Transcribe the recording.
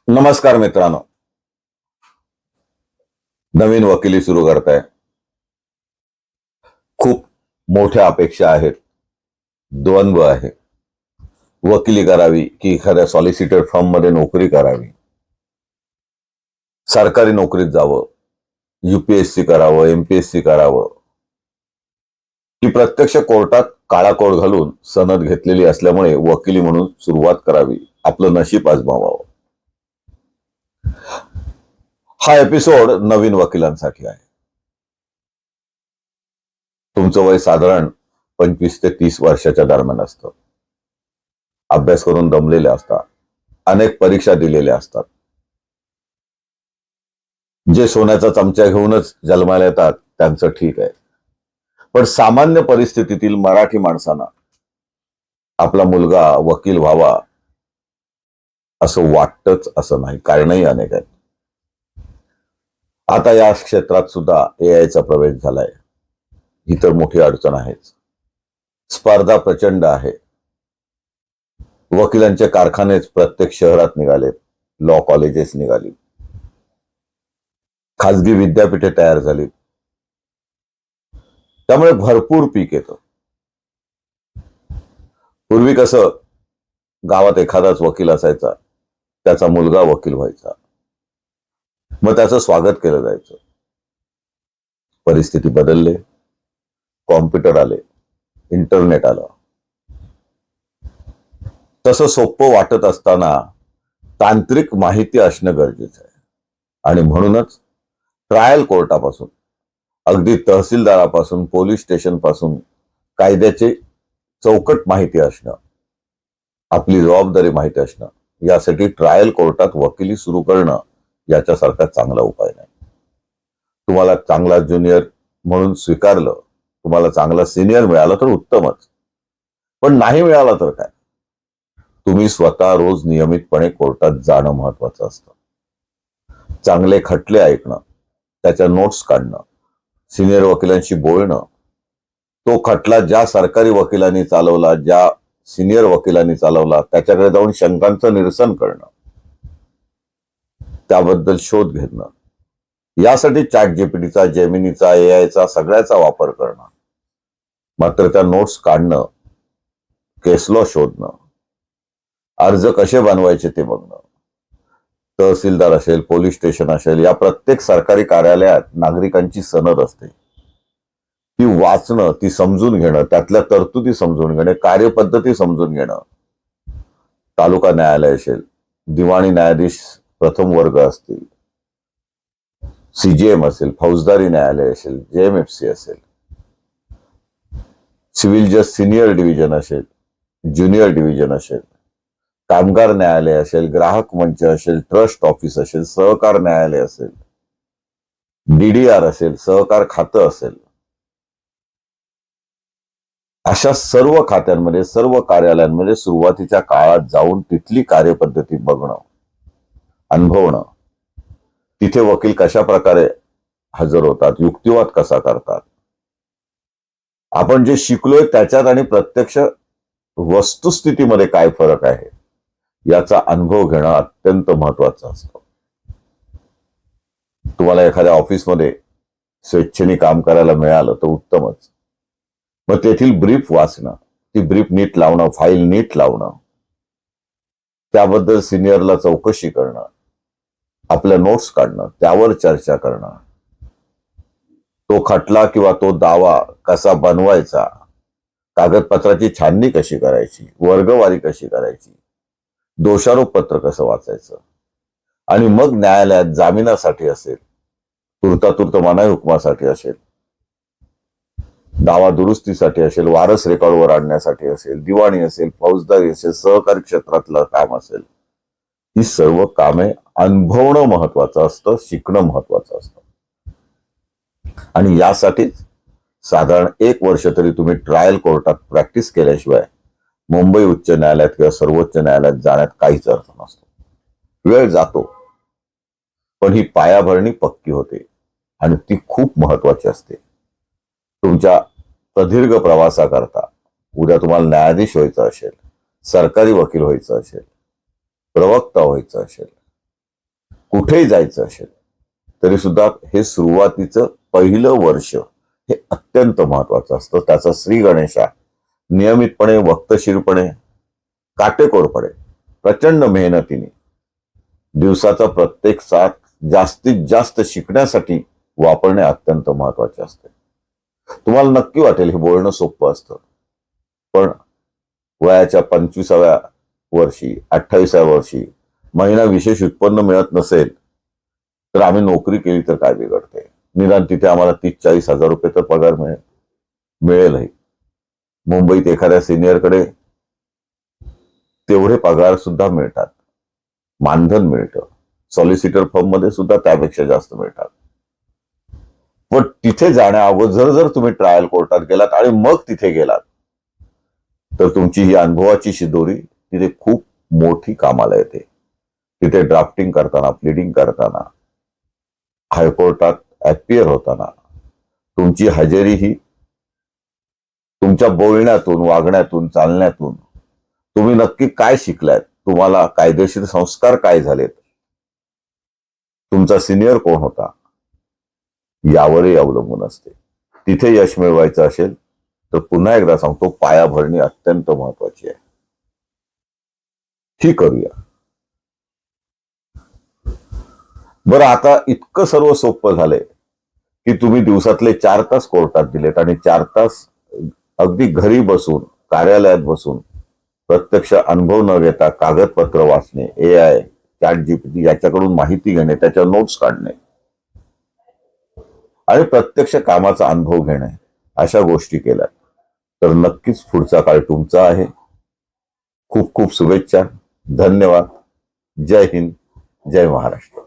नमस्कार मित्रांनो. नवीन वकिली सुरू करताय, खूप मोठ्या अपेक्षा आहेत, द्वंद्व आहे. वकिली करावी की एखाद्या सॉलिसिटर फर्म मध्ये नोकरी करावी, सरकारी नोकरीत जावं, UPSC करावं, MPSC करावं, की प्रत्यक्ष कोर्टात काळा कोट घालून सनद घेतलेली असल्यामुळे वकिली म्हणून सुरुवात करावी, आपलं नशीब आजमावावं. हा एपिसोड नवीन वकिलांसाठी आहे. तुमचं वय साधारण 25 ते 30 वर्षाच्या दरम्यान असतं. अभ्यास करून दमलेले असतात, अनेक परीक्षा दिलेल्या असतात. जे सोन्याचा चमचा घेऊनच जन्माला येतात त्यांचं ठीक आहे, पण सामान्य परिस्थितीतील मराठी माणसांना आपला मुलगा वकील व्हावा असं वाटतच असं नाही. कारणही अनेक आहेत. आता या क्षेत्रात सुद्धा AI चा प्रवेश झालाय. ही तर मोठी अडचण आहेच. स्पर्धा प्रचंड आहे. वकिलांचे कारखानेच प्रत्येक शहरात निघालेत, लॉ कॉलेजेस निघाली, खाजगी विद्यापीठे तयार झाली. त्यामुळे भरपूर पीक येतं. पूर्वी कसं गावात एखादाच वकील असायचा, त्याचा मुलगा वकील व्हायचा, मग त्याचं स्वागत केलं जायचं. परिस्थिती बदलले, कॉम्प्युटर आले, इंटरनेट आलं. तसं सोपं वाटत असताना तांत्रिक माहिती असणं गरजेचं आहे. आणि म्हणूनच ट्रायल कोर्टापासून अगदी तहसीलदारापासून पोलीस स्टेशन पासून कायद्याची चौकट माहिती असणं, आपली जबाबदारी माहिती असणं, यासाठी ट्रायल कोर्टात वकिली सुरू करणं याच्यासारखा चांगला उपाय नाही. तुम्हाला चांगला ज्युनियर म्हणून स्वीकारलं, तुम्हाला चांगला सिनियर मिळाला तर उत्तमच, पण नाही मिळाला तर काय, तुम्ही स्वतः रोज नियमितपणे कोर्टात जाणं महत्वाचं असतं. चांगले खटले ऐकणं, त्याच्या नोट्स काढणं, सिनियर वकिलांशी बोलणं, तो खटला ज्या सरकारी वकिलांनी चालवला, ज्या सिनियर वकिलांनी चालवला, त्याच्याकडे जाऊन शंकांचं निरसन करणं, त्याबद्दल शोध घेणं, यासाठी ChatGPTचा, जेमिनीचा, AI चा सगळ्याचा वापर करणं. मात्र त्या नोट्स काढणं, केस लॉ शोधणं, अर्ज कसे बनवायचे ते बघणं, तहसीलदार असेल, पोलीस स्टेशन असेल, या प्रत्येक सरकारी कार्यालयात नागरिकांची सनद असते. ती वाचणं, ती समजून घेणं, त्यातल्या तरतुदी समजून घेणं, कार्यपद्धती समजून घेणं. तालुका न्यायालय असेल, दिवाणी न्यायाधीश प्रथम वर्ग असतील, CJM असेल, फौजदारी न्यायालय असेल, JMFC असेल, सिव्हिल जज सिनियर डिव्हिजन असेल, ज्युनियर डिव्हिजन असेल, कामगार न्यायालय असेल, ग्राहक मंच असेल, ट्रस्ट ऑफिस असेल, सहकार न्यायालय असेल, DDR असेल, सहकार खातं असेल, अशा सर्व खात्यांमध्ये, सर्व कार्यालयांमध्ये सुरुवातीच्या काळात जाऊन तिथली कार्यपद्धती बघणं, अनुभवणं, तिथे वकील कशा प्रकारे हजर होतात, युक्तिवाद कसा करतात, आपण जे शिकलोय त्याच्यात आणि प्रत्यक्ष वस्तुस्थितीमध्ये काय फरक आहे याचा अनुभव घेणं अत्यंत महत्वाचं असतं. तुम्हाला एखाद्या ऑफिसमध्ये स्वेच्छेने काम करायला मिळालं तर उत्तमच. मग तेथील ब्रीफ वाचणं, ती ब्रीफ नीट लावणं, फाईल नीट लावणं, त्याबद्दल सिनियरला चौकशी करणं, आपल्या नोट्स काढणं, त्यावर चर्चा करणं, तो खटला किंवा तो दावा कसा बनवायचा, कागदपत्राची छाननी कशी करायची, वर्गवारी कशी करायची, दोषारोप पत्र कसं वाचायचं, आणि मग न्यायालयात जामिनासाठी असेल, तुर्तातुर्त मनाई हुकुमासाठी असेल, दावा दुरुस्तीसाठी असेल, वारस रेकॉर्डवर आणण्यासाठी असेल, दिवाणी असेल, फौजदारी असेल, सहकारी क्षेत्रातलं काम असेल, ही सर्व कामे अनुभवणं महत्वाचं असतं, शिकणं महत्वाचं असतं. आणि यासाठीच साधारण 1 वर्ष तरी तुम्ही ट्रायल कोर्टात प्रॅक्टिस केल्याशिवाय मुंबई उच्च न्यायालयात किंवा सर्वोच्च न्यायालयात जाण्यात काहीच अर्थ नसतो. वेळ जातो, पण ही पायाभरणी पक्की होते आणि ती खूप महत्वाची असते. तुमच्या प्रदीर्घ प्रवासाकरता उद्या तुम्हाला न्यायाधीश व्हायचं असेल, सरकारी वकील व्हायचं असेल, प्रवक्ता व्हायचं असेल, कुठेही जायचं असेल तरी सुद्धा हे सुरुवातीचं पहिलं वर्ष हे अत्यंत महत्वाचं असतं. त्याचा श्री गणेशा नियमितपणे, वक्तशीरपणे, काटेकोरपणे, प्रचंड मेहनतीने दिवसाचा प्रत्येक साथ जास्तीत जास्त शिकण्यासाठी वापरणे अत्यंत महत्वाचे असते. तुम्हाला नक्की वाटेल हे बोलणं सोपं असतं, पण वयाच्या 25व्या वर्षी, 28व्या वर्षी महिना विशेष उत्पन्न मिळत नसेल तर आम्ही नोकरी केली तर काय बिघडते? निदान तिथे आम्हाला 30-40 हजार रुपये तर पगार मिळेलही. मुंबईत एखाद्या सिनियरकडे तेवढे पगार सुद्धा मिळतात, मानधन मिळतं. सॉलिसिटर फर्म मध्ये सुद्धा त्यापेक्षा जास्त मिळतात. पण तिथे जाण्या अगोदर जर तुम्ही ट्रायल कोर्टात गेलात आणि मग तिथे गेलात तर तुमची ही अनुभवाची शिदोरी तिथे खूप मोठी कामाला येते. तिथे ड्राफ्टिंग करताना, प्लीडिंग करताना, हायकोर्टात ऍपियर होताना तुमची हजेरी ही तुमच्या बोलण्यातून, वागण्यातून, चालण्यातून तुम्ही नक्की काय शिकलात, तुम्हाला कायदेशीर संस्कार काय झालेत, तुमचा सिनियर कोण होता, यावरही अवलंबून असते. तिथे यश मिळवायचं असेल तर पुन्हा एकदा सांगतो, पायाभरणी अत्यंत महत्वाची आहे. ही करूया. बरं, आता इतकं सर्व सोपं झालंय की तुम्ही दिवसातले 4 तास कोर्टात दिलेत आणि 4 तास अगदी घरी बसून, कार्यालयात बसून, प्रत्यक्ष अनुभव न घेता कागदपत्र वाचणे, AI, ChatGPT याच्याकडून माहिती घेणे, त्याच्या नोट्स काढणे आणि प्रत्यक्ष कामाचा अनुभव घेणे, अशा गोष्टी केल्या तर नक्कीच पुढचा काळ तुमचा आहे. खूप खूप शुभेच्छा. धन्यवाद. जय हिंद, जय महाराष्ट्र.